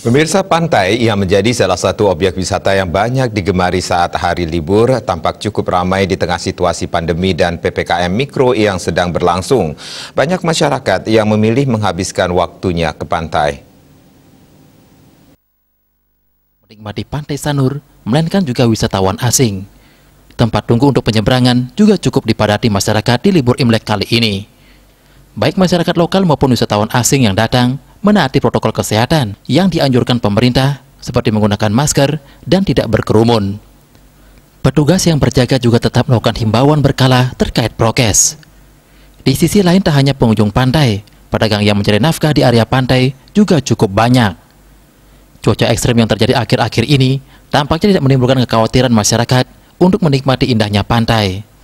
Pemirsa, pantai yang menjadi salah satu objek wisata yang banyak digemari saat hari libur tampak cukup ramai di tengah situasi pandemi dan PPKM Mikro yang sedang berlangsung. Banyak masyarakat yang memilih menghabiskan waktunya ke pantai. Menikmati Pantai Sanur, melainkan juga wisatawan asing. Tempat tunggu untuk penyeberangan juga cukup dipadati masyarakat di libur Imlek kali ini. Baik masyarakat lokal maupun wisatawan asing yang datang menaati protokol kesehatan yang dianjurkan pemerintah seperti menggunakan masker dan tidak berkerumun. Petugas yang berjaga juga tetap melakukan himbauan berkala terkait prokes. Di sisi lain tak hanya pengunjung pantai, pedagang yang mencari nafkah di area pantai juga cukup banyak. Cuaca ekstrem yang terjadi akhir-akhir ini tampaknya tidak menimbulkan kekhawatiran masyarakat untuk menikmati indahnya pantai.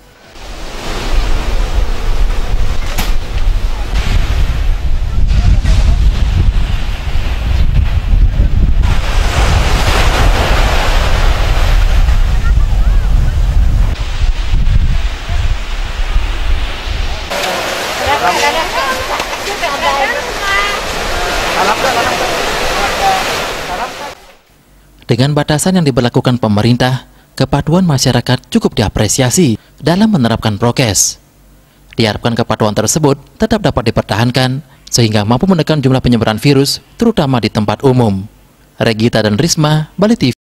Dengan batasan yang diberlakukan pemerintah, kepatuhan masyarakat cukup diapresiasi dalam menerapkan prokes. Diharapkan kepatuhan tersebut tetap dapat dipertahankan sehingga mampu menekan jumlah penyebaran virus, terutama di tempat umum. Regita dan Risma, Bali TV.